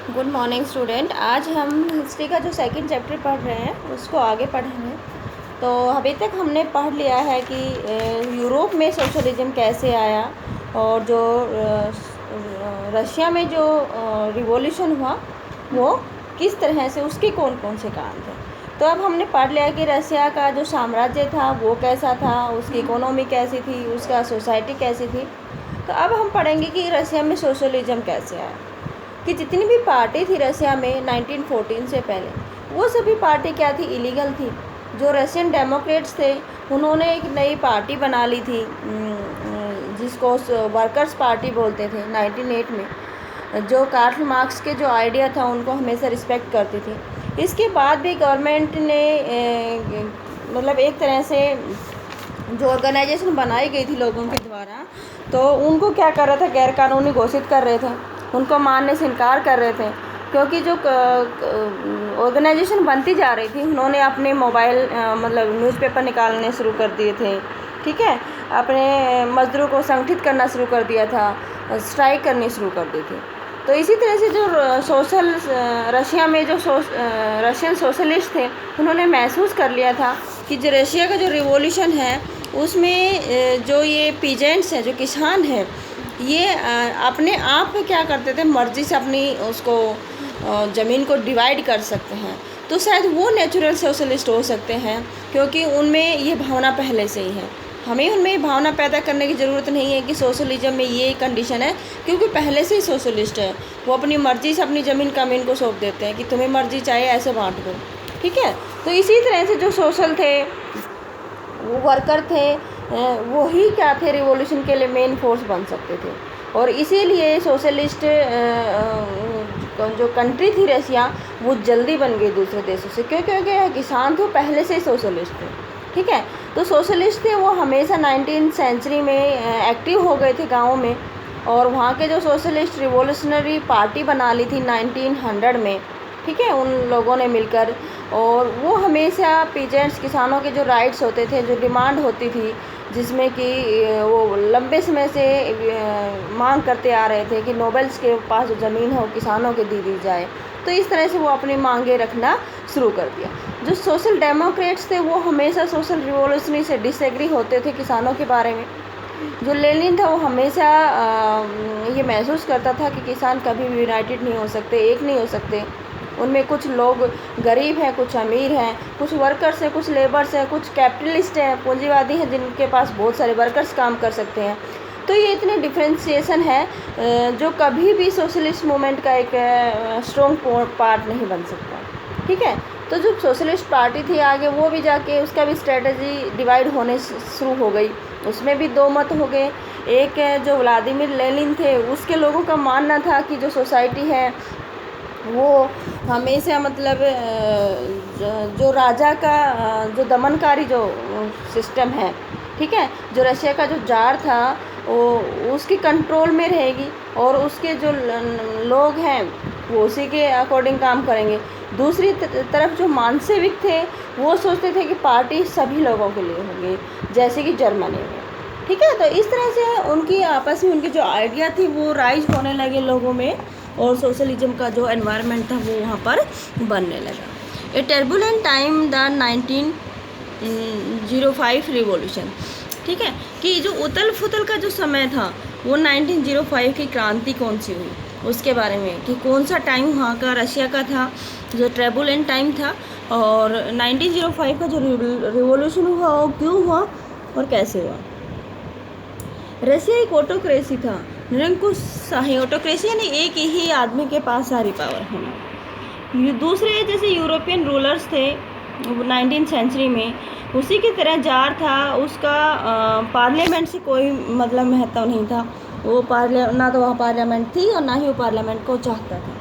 Good morning student. आज हम history का जो सेकंड चैप्टर पढ़ रहे हैं उसको आगे पढ़ेंगे। तो अभी तक हमने पढ़ लिया है कि यूरोप में सोशलिज्म कैसे आया और जो रशिया में जो रिवॉल्यूशन हुआ वो किस तरह से, उसके कौन कौन से कारण थे। तो अब हमने पढ़ लिया कि रशिया का जो साम्राज्य था वो कैसा था, उसकी इकोनॉमी कैसी थी, उसका सोसाइटी कैसी थी। तो अब हम पढ़ेंगे कि रशिया में सोशलिज्म कैसे आया। कि जितनी भी पार्टी थी रशिया में 1914 से पहले, वो सभी पार्टी क्या थी, इलीगल थी। जो रशियन डेमोक्रेट्स थे उन्होंने एक नई पार्टी बना ली थी जिसको वर्कर्स पार्टी बोलते थे 1908 में। जो कार्ल मार्क्स के जो आइडिया था उनको हमेशा रिस्पेक्ट करती थी। इसके बाद भी गवर्नमेंट ने मतलब एक तरह से जो ऑर्गेनाइजेशन बनाई गई थी लोगों के द्वारा, तो उनको क्या कर रहा था, गैर कानूनी घोषित कर रहे थे, उनको मानने से इनकार कर रहे थे। क्योंकि जो ऑर्गेनाइजेशन बनती जा रही थी उन्होंने अपने मोबाइल मतलब न्यूज़पेपर निकालने शुरू कर दिए थे, ठीक है, अपने मजदूरों को संगठित करना शुरू कर दिया था, स्ट्राइक करनी शुरू कर दी थी। तो इसी तरह से जो रशिया में जो रशियन सोशलिस्ट थे उन्होंने महसूस कर लिया था कि जो रशिया का जो रिवॉल्यूशन है उसमें जो ये पीजेंट्स हैं, जो किसान हैं, ये अपने आप क्या करते थे, मर्जी से अपनी उसको ज़मीन को डिवाइड कर सकते हैं। तो शायद वो नेचुरल सोशलिस्ट हो सकते हैं क्योंकि उनमें ये भावना पहले से ही है। हमें उनमें ये भावना पैदा करने की ज़रूरत नहीं है कि सोशलिज्म में ये कंडीशन है, क्योंकि पहले से ही सोशलिस्ट है। वो अपनी मर्जी से अपनी ज़मीन कमीन को सौंप देते हैं कि तुम्हें मर्जी चाहिए ऐसे बांट दो, ठीक है। तो इसी तरह से जो सोशल थे, वो वर्कर थे, वही क्या थे, रिवॉल्यूशन के लिए मेन फोर्स बन सकते थे। और इसीलिए सोशलिस्ट जो कंट्री थी रशिया, वो जल्दी बन गई दूसरे देशों से, क्योंकि किसान तो पहले से ही सोशलिस्ट थे, ठीक है। तो सोशलिस्ट थे वो हमेशा 19वीं सेंचुरी में एक्टिव हो गए थे गाँव में, और वहाँ के जो सोशलिस्ट रिवॉल्यूशनरी पार्टी बना ली थी 1900 में, ठीक है, उन लोगों ने मिलकर। और वो हमेशा पीजेंट्स, किसानों के जो राइट्स होते थे, जो डिमांड होती थी, जिसमें कि वो लंबे समय से मांग करते आ रहे थे कि नोबल्स के पास जो ज़मीन हो किसानों के दी जाए। तो इस तरह से वो अपनी मांगे रखना शुरू कर दिया। जो सोशल डेमोक्रेट्स थे वो हमेशा सोशल रिवॉल्यूशनरी से डिसएग्री होते थे किसानों के बारे में। जो लेनिन था वो हमेशा ये महसूस करता था कि किसान कभी भी यूनाइटेड नहीं हो सकते, एक नहीं हो सकते। उनमें कुछ लोग गरीब हैं, कुछ अमीर हैं, कुछ वर्कर्स हैं, कुछ लेबर्स हैं, कुछ कैपिटलिस्ट हैं, पूंजीवादी हैं जिनके पास बहुत सारे वर्कर्स काम कर सकते हैं। तो ये इतने डिफ्रेंशिएशन है जो कभी भी सोशलिस्ट मूवमेंट का एक स्ट्रॉन्ग पार्ट नहीं बन सकता, ठीक है। तो जो सोशलिस्ट पार्टी थी आगे वो भी जाके उसका भी स्ट्रेटजी डिवाइड होने शुरू हो गई। उसमें भी दो मत हो गए। एक जो व्लादिमीर लेनिन थे उसके लोगों का मानना था कि जो सोसाइटी है वो हमेशा मतलब जो राजा का जो दमनकारी जो सिस्टम है, ठीक है, जो रशिया का जो जार था वो उसकी कंट्रोल में रहेगी और उसके जो लोग हैं वो उसी के अकॉर्डिंग काम करेंगे। दूसरी तरफ जो मानसिक थे वो सोचते थे कि पार्टी सभी लोगों के लिए होगी, जैसे कि जर्मनी में, ठीक है। तो इस तरह से उनकी आपस में उनके जो आइडिया थी वो राइज होने लगे लोगों में, और सोशलिज्म का जो एनवायरनमेंट था वो वहाँ पर बनने लगा। ए टर्बुलेंट टाइम द 1905 रिवॉल्यूशन, ठीक है, कि जो उथल फुथल का जो समय था वो 1905 की क्रांति कौन सी हुई उसके बारे में, कि कौन सा टाइम वहाँ का रशिया का था जो टर्बुलेंट टाइम था, और 1905 का जो रिवॉल्यूशन हुआ वो क्यों हुआ और कैसे हुआ। रशिया एक ऑटोक्रेसी था, निरंकुश शाही ऑटोक्रेसी, यानी एक ही आदमी के पास सारी पावर होना। दूसरे जैसे यूरोपियन रूलर्स थे 19वीं सेंचुरी में, उसी की तरह जार था, उसका पार्लियामेंट से कोई मतलब महत्व नहीं था। वो ना तो वहाँ पार्लियामेंट थी और ना ही वो पार्लियामेंट को चाहता था।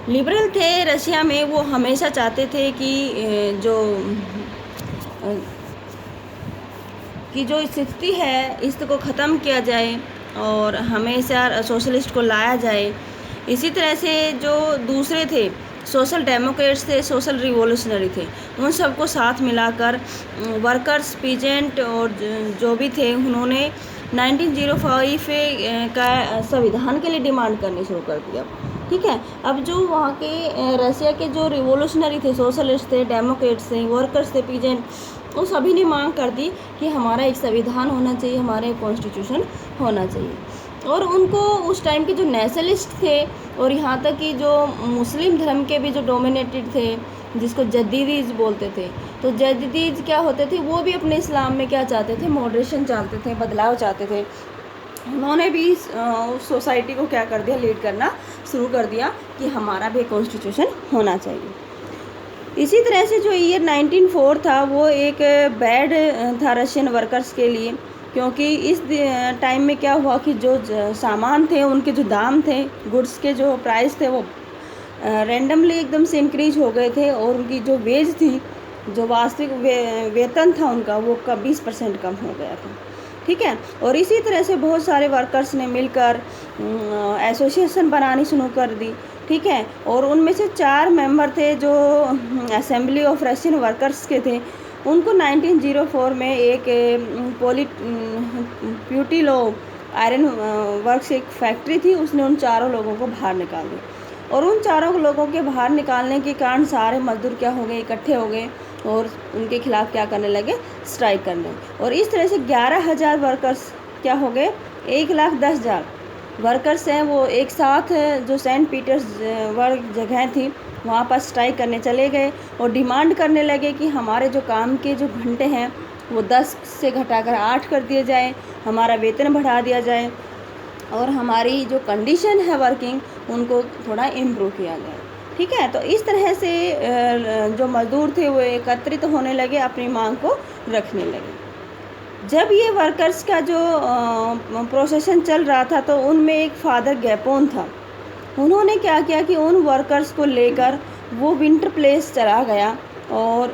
लिबरल थे रशिया में, वो हमेशा चाहते थे कि जो स्थिति है इसको ख़त्म किया जाए और हमेशा सोशलिस्ट को लाया जाए। इसी तरह से जो दूसरे थे सोशल डेमोक्रेट्स थे, सोशल रिवॉल्यूशनरी थे, उन सबको साथ मिलाकर वर्कर्स, पीजेंट और जो भी थे उन्होंने 1905 का संविधान के लिए डिमांड करनी शुरू कर दिया। ठीक है। अब जो वहाँ के रसिया के जो रिवोल्यूशनरी थे, सोशलिस्ट थे, डेमोक्रेट्स थे, वर्कर्स थे, पीजेंट, वो सभी ने मांग कर दी कि हमारा एक संविधान होना चाहिए, हमारा एक कॉन्स्टिट्यूशन होना चाहिए। और उनको उस टाइम के जो नेशनलिस्ट थे और यहाँ तक कि जो मुस्लिम धर्म के भी जो डोमिनेटेड थे, जिसको जदीदीज बोलते थे, तो जदीदीज क्या होते थे, वो भी अपने इस्लाम में क्या चाहते थे, मॉडरेशन चाहते थे, बदलाव चाहते थे। उन्होंने भी उस सोसाइटी को क्या कर दिया, लीड करना शुरू कर दिया कि हमारा भी कॉन्स्टिट्यूशन होना चाहिए। इसी तरह से जो ईयर 1904 था वो एक बैड था रशियन वर्कर्स के लिए, क्योंकि इस टाइम में क्या हुआ कि जो सामान थे, उनके जो दाम थे, गुड्स के जो प्राइस थे, वो रैंडमली एकदम से इंक्रीज हो गए थे, और उनकी जो वेज थी, जो वास्तविक वेतन था उनका, वो 20% कम हो गया था। ठीक है। और इसी तरह से बहुत सारे वर्कर्स ने मिलकर एसोसिएशन बनानी शुरू कर दी। ठीक है। और उनमें से 4 मेंबर थे जो असेंबली ऑफ रशियन वर्कर्स के थे। उनको 1904 में एक प्यूटिलो आयरन वर्क्स एक फैक्ट्री थी, उसने उन 4 लोगों को बाहर निकाल दिया। और उन 4 लोगों के बाहर निकालने के कारण सारे मजदूर क्या हो गए, इकट्ठे हो गए और उनके खिलाफ क्या करने लगे, स्ट्राइक करने। और इस तरह से 11,000 वर्कर्स क्या हो गए, 1,10,000 वर्कर्स हैं, वो एक साथ जो सेंट पीटर्सबर्ग जगह थी वहाँ पर स्ट्राइक करने चले गए और डिमांड करने लगे कि हमारे जो काम के जो घंटे हैं वो 10 से घटाकर 8 कर दिए जाए, हमारा वेतन बढ़ा दिया जाए और हमारी जो कंडीशन है वर्किंग, उनको थोड़ा इम्प्रूव किया जाए। ठीक है। तो इस तरह से जो मज़दूर थे वो एकत्रित होने लगे, अपनी मांग को रखने लगे। जब ये वर्कर्स का जो प्रोसेशन चल रहा था, तो उनमें एक फादर गैपोन था। उन्होंने क्या किया कि उन वर्कर्स को लेकर वो विंटर प्लेस चला गया और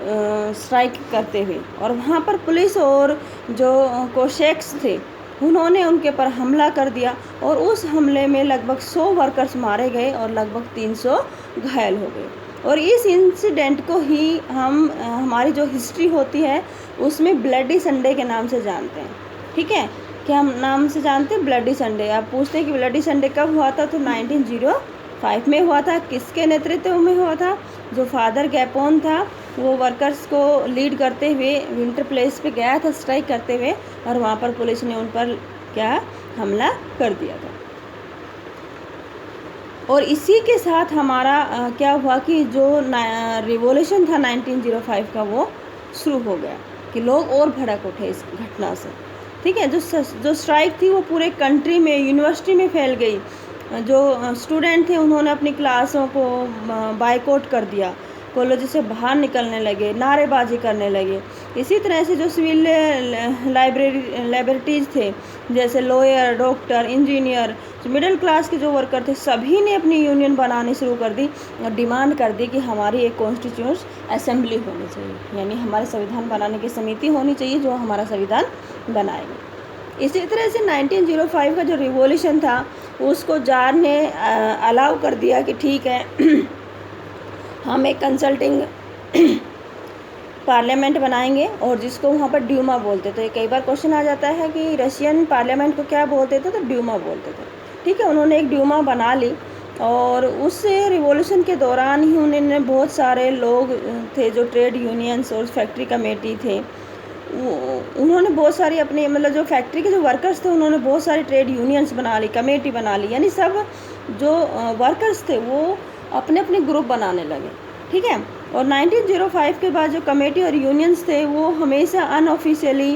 स्ट्राइक करते हुए, और वहाँ पर पुलिस और जो कोशेक्स थे उन्होंने उनके पर हमला कर दिया, और उस हमले में लगभग 100 वर्कर्स मारे गए और लगभग 300 घायल हो गए। और इस इंसिडेंट को ही हम हमारी जो हिस्ट्री होती है उसमें ब्लडी संडे के नाम से जानते हैं। ठीक है। क्या हम नाम से जानते हैं, ब्लडी संडे। आप पूछते हैं कि ब्लडी संडे कब हुआ था, तो 1905 में हुआ था। किसके नेतृत्व में हुआ था, जो फादर गैपोन था वो वर्कर्स को लीड करते हुए विंटर प्लेस पे गया था स्ट्राइक करते हुए, और वहाँ पर पुलिस ने उन पर क्या हमला कर दिया था। और इसी के साथ हमारा क्या हुआ कि जो रिवॉल्यूशन था 1905 का, वो शुरू हो गया कि लोग और भड़क उठे इस घटना से। ठीक है। जो स्ट्राइक थी वो पूरे कंट्री में, यूनिवर्सिटी में फैल गई। जो स्टूडेंट थे उन्होंने अपनी क्लासों को बायकॉट कर दिया, कॉलेज से बाहर निकलने लगे, नारेबाजी करने लगे। इसी तरह से जो सिविल लाइब्रेटीज़ थे, जैसे lawyer, doctor, engineer, middle class के जो वर्कर थे, सभी ने अपनी यूनियन बनानी शुरू कर दी और डिमांड कर दी कि हमारी एक कॉन्स्टिट्यूंट असेंबली होनी चाहिए, यानी हमारे संविधान बनाने की समिति होनी चाहिए जो हमारा संविधान बनाएगी। इसी तरह से 1905 का जो रिवॉल्यूशन था उसको जार ने अलाउ कर दिया कि ठीक है हम एक कंसल्टिंग पार्लियामेंट बनाएंगे, और जिसको वहाँ पर ड्यूमा बोलते थे। कई बार क्वेश्चन आ जाता है कि रशियन पार्लियामेंट को क्या बोलते थे, तो ड्यूमा बोलते थे। ठीक है। उन्होंने एक ड्यूमा बना ली, और उस रिवॉल्यूशन के दौरान ही उन्होंने बहुत सारे लोग थे जो ट्रेड यूनियंस और फैक्ट्री कमेटी थे, उन्होंने बहुत सारी अपनी मतलब जो फैक्ट्री के जो वर्कर्स थे उन्होंने बहुत सारी ट्रेड यूनियंस बना ली, कमेटी बना ली, यानी सब जो वर्कर्स थे वो अपने अपने ग्रुप बनाने लगे। ठीक है। और 1905 के बाद जो कमेटी और यूनियंस थे वो हमेशा अनऑफिशियली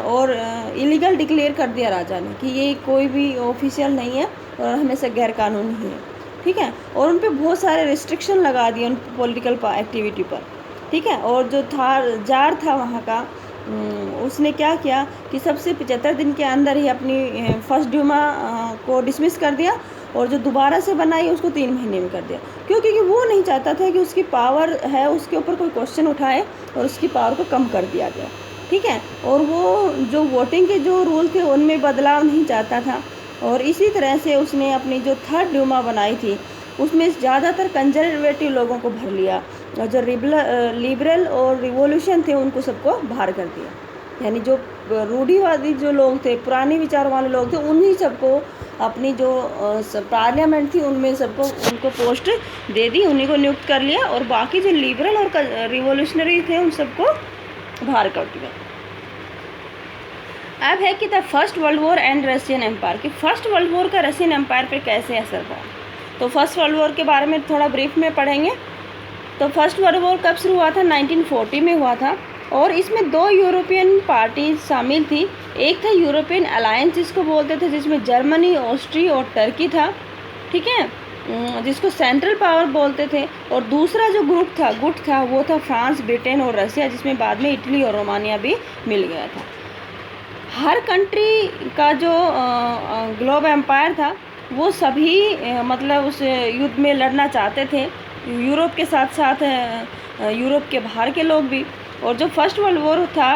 और इलीगल डिक्लेयर कर दिया राजा ने कि ये कोई भी ऑफिशियल नहीं है और हमेशा गैर कानूनी है। ठीक है। और उन पर बहुत सारे रिस्ट्रिक्शन लगा दिए उन पॉलिटिकल एक्टिविटी पर। ठीक है। और जो था जार था वहाँ का, उसने क्या किया कि सबसे 75 दिन के अंदर ही अपनी फर्स्ट ड्यूमा को डिसमिस कर दिया, और जो दोबारा से बनाई उसको 3 महीने में कर दिया, क्योंकि वो नहीं चाहता था कि उसकी पावर है उसके ऊपर कोई क्वेश्चन उठाए, और उसकी पावर को कम कर दिया गया। ठीक है। और वो जो वोटिंग के जो रूल थे उनमें बदलाव नहीं चाहता था, और इसी तरह से उसने अपनी जो थर्ड ड्यूमा बनाई थी उसमें ज़्यादातर कंजर्वेटिव लोगों को भर लिया, और जो लिबरल और रिवॉल्यूशन थे उनको सबको बाहर कर दिया। यानी जो रूढ़िवादी जो लोग थे, पुरानी विचार वाले लोग थे, उन्हीं सबको अपनी जो पार्लियामेंट थी उनमें सबको उनको पोस्ट दे दी, उन्हीं को नियुक्त कर लिया, और बाकी जो लिबरल और रिवोल्यूशनरी थे उन सबको बाहर कर दिया। अब है कि the first world war and Russian empire, कि फर्स्ट वर्ल्ड वॉर का रशियन एम्पायर पर कैसे असर हुआ। तो फर्स्ट वर्ल्ड वॉर के बारे में थोड़ा ब्रीफ में पढ़ेंगे। तो फर्स्ट वर्ल्ड वॉर कब शुरू हुआ था? 1940 में हुआ था, और इसमें 2 यूरोपियन पार्टी शामिल थी। एक था यूरोपियन अलायंस जिसको बोलते थे, जिसमें जर्मनी, ऑस्ट्रिया और टर्की था, ठीक है, जिसको सेंट्रल पावर बोलते थे। और दूसरा जो गुट था वो था फ्रांस, ब्रिटेन और रसिया, जिसमें बाद में इटली और रोमानिया भी मिल गया था। हर कंट्री का जो ग्लोब एम्पायर था वो सभी मतलब उस युद्ध में लड़ना चाहते थे, यूरोप के साथ साथ यूरोप के बाहर के लोग भी। और जो फर्स्ट वर्ल्ड वॉर था,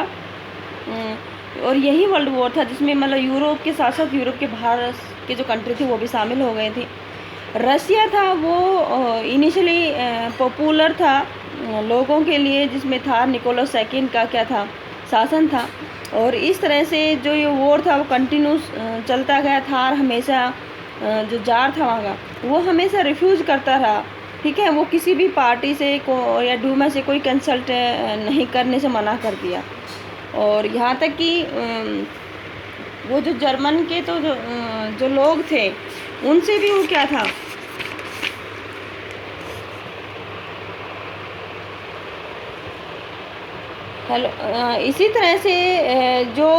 और यही वर्ल्ड वॉर था जिसमें मतलब यूरोप के साथ साथ यूरोप के बाहर के जो कंट्री थी वो भी शामिल हो गए थे। रसिया था वो इनिशियली पॉपुलर था लोगों के लिए, जिसमें था निकोलस सेकंड का क्या था, शासन था। और इस तरह से जो ये वॉर था वो कंटिन्यूस चलता गया था, और हमेशा जो जार था वहाँ का वो हमेशा रिफ्यूज़ करता रहा, ठीक है, वो किसी भी पार्टी से या डूमा से कोई कंसल्ट नहीं करने से मना कर दिया। और यहाँ तक कि वो जो जर्मन के तो जो लोग थे उनसे भी वो क्या था, इसी तरह से जो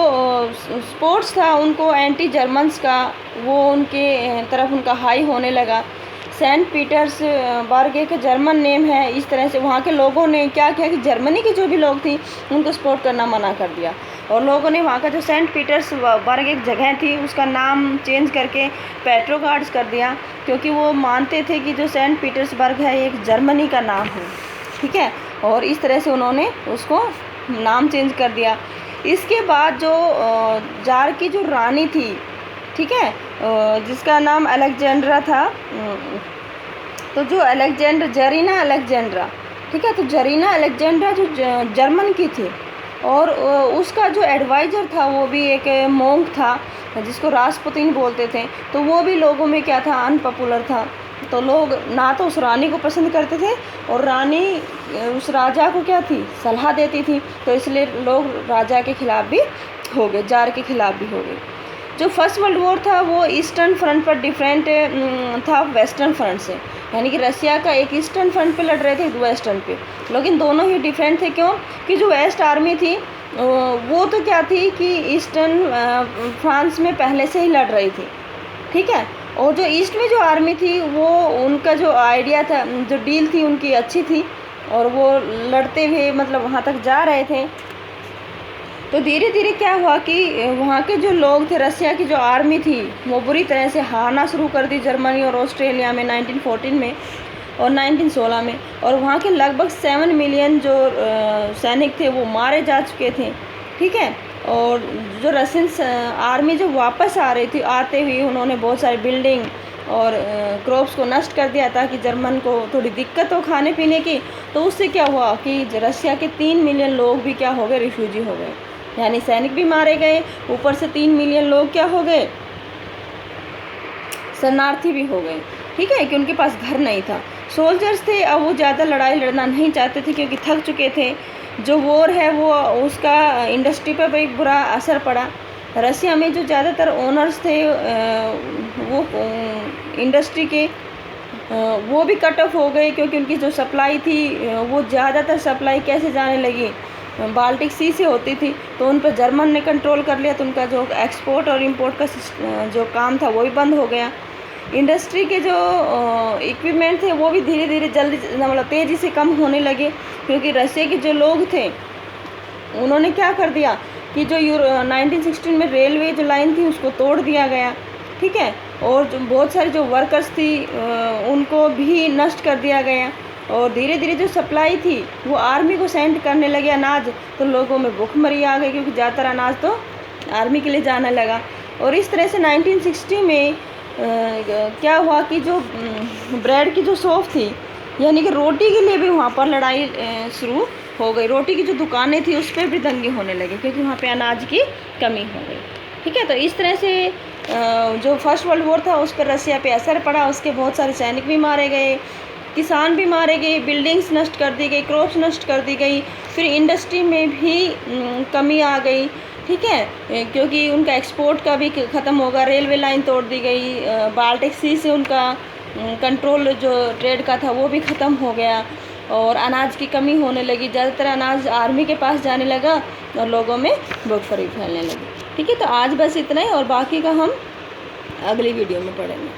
स्पोर्ट्स था उनको एंटी जर्मन्स का वो उनके तरफ उनका हाई होने लगा। सेंट पीटर्सबर्ग एक जर्मन नेम है। इस तरह से वहाँ के लोगों ने क्या किया कि जर्मनी के जो भी लोग थी उनको सपोर्ट करना मना कर दिया, और लोगों ने वहाँ का जो सेंट पीटर्सबर्ग एक जगह थी उसका नाम चेंज करके पेट्रोग्राड्स कर दिया, क्योंकि वो मानते थे कि जो सेंट पीटर्सबर्ग है एक जर्मनी का नाम है, ठीक है। और इस तरह से उन्होंने उसको नाम चेंज कर दिया। इसके बाद जो जार की जो रानी थी, ठीक है, जिसका नाम अलेक्जेंड्रा था, तो जो जरीना अलेक्जेंड्रा, ठीक है, तो जरीना अलेक्जेंड्रा जो जर्मन की थी, और उसका जो एडवाइज़र था वो भी एक मोंक था जिसको रासपुतीन बोलते थे। तो वो भी लोगों में क्या था, अनपॉपुलर था। तो लोग ना तो उस रानी को पसंद करते थे, और रानी उस राजा को क्या थी, सलाह देती थी, तो इसलिए लोग राजा के खिलाफ भी हो गए, जार के खिलाफ भी हो गए। जो फर्स्ट वर्ल्ड वॉर था वो ईस्टर्न फ्रंट पर डिफरेंट था वेस्टर्न फ्रंट से, यानी कि रसिया का एक ईस्टर्न फ्रंट पे लड़ रहे थे, एक वेस्टर्न पे, लेकिन दोनों ही डिफरेंट थे। क्यों? कि जो वेस्ट आर्मी थी वो तो क्या थी कि ईस्टर्न फ्रांस में पहले से ही लड़ रही थी, ठीक है, और जो ईस्ट में जो आर्मी थी वो उनका जो आइडिया था, जो डील थी उनकी अच्छी थी, और वो लड़ते हुए मतलब वहाँ तक जा रहे थे। तो धीरे धीरे क्या हुआ कि वहाँ के जो लोग थे, रसिया की जो आर्मी थी वो बुरी तरह से हारना शुरू कर दी जर्मनी और ऑस्ट्रेलिया में 1914 में और 1916 में, और वहाँ के लगभग 7 मिलियन जो सैनिक थे वो मारे जा चुके थे, ठीक है। और जो रशियन आर्मी जब वापस आ रही थी, आते हुए उन्होंने बहुत सारी बिल्डिंग और क्रॉप्स को नष्ट कर दिया ताकि जर्मन को थोड़ी दिक्कत हो खाने पीने की। तो उससे क्या हुआ कि रशिया के 3 मिलियन लोग भी क्या हो गए, रिफ्यूजी हो गए, यानी सैनिक भी मारे गए, ऊपर से 3 मिलियन लोग क्या हो गए, शरणार्थी भी हो गए, ठीक है, कि उनके पास घर नहीं था। सोल्जर्स थे, अब वो ज़्यादा लड़ाई लड़ना नहीं चाहते थे क्योंकि थक चुके थे। जो वॉर है वो उसका इंडस्ट्री पर भी बुरा असर पड़ा। रसिया में जो ज़्यादातर ओनर्स थे वो इंडस्ट्री के वो भी कट ऑफ हो गए, क्योंकि उनकी जो सप्लाई थी वो ज़्यादातर सप्लाई कैसे जाने लगी, बाल्टिक सी से होती थी, तो उन पर जर्मन ने कंट्रोल कर लिया, तो उनका जो एक्सपोर्ट और इंपोर्ट का जो काम था वो भी बंद हो गया। इंडस्ट्री के जो इक्विपमेंट थे वो भी धीरे धीरे जल्दी मतलब तेज़ी से कम होने लगे, क्योंकि रशिया के जो लोग थे उन्होंने क्या कर दिया कि जो 1916 में रेलवे जो लाइन थी उसको तोड़ दिया गया, ठीक है, और जो बहुत सारी जो वर्कर्स थी उनको भी नष्ट कर दिया गया, और धीरे धीरे जो सप्लाई थी वो आर्मी को सेंड करने लगे अनाज, तो लोगों में भूखमरी आ गई क्योंकि ज़्यादातर अनाज तो आर्मी के लिए जाने लगा। और इस तरह से 1960 में क्या हुआ कि जो ब्रेड की जो शॉप थी, यानी कि रोटी के लिए भी वहाँ पर लड़ाई शुरू हो गई। रोटी की जो दुकानें थी उस पर भी दंगे होने लगे क्योंकि वहाँ पे अनाज की कमी हो गई। ठीक है, तो इस तरह से जो फर्स्ट वर्ल्ड वॉर था उस पर रसिया पे असर पड़ा। उसके बहुत सारे सैनिक भी मारे गए, किसान भी मारे गए, बिल्डिंग्स नष्ट कर दी गई, क्रॉप्स नष्ट कर दी गई, फिर इंडस्ट्री में भी कमी आ गई। ठीक है, क्योंकि उनका एक्सपोर्ट का भी ख़त्म होगा, रेलवे लाइन तोड़ दी गई, बाल्टिक सी से उनका कंट्रोल जो ट्रेड का था वो भी ख़त्म हो गया और अनाज की कमी होने लगी। ज़्यादातर अनाज आर्मी के पास जाने लगा और लोगों में भूखमरी फैलने लगी। ठीक है, तो आज बस इतना ही और बाकी का हम अगली वीडियो में पढ़ेंगे।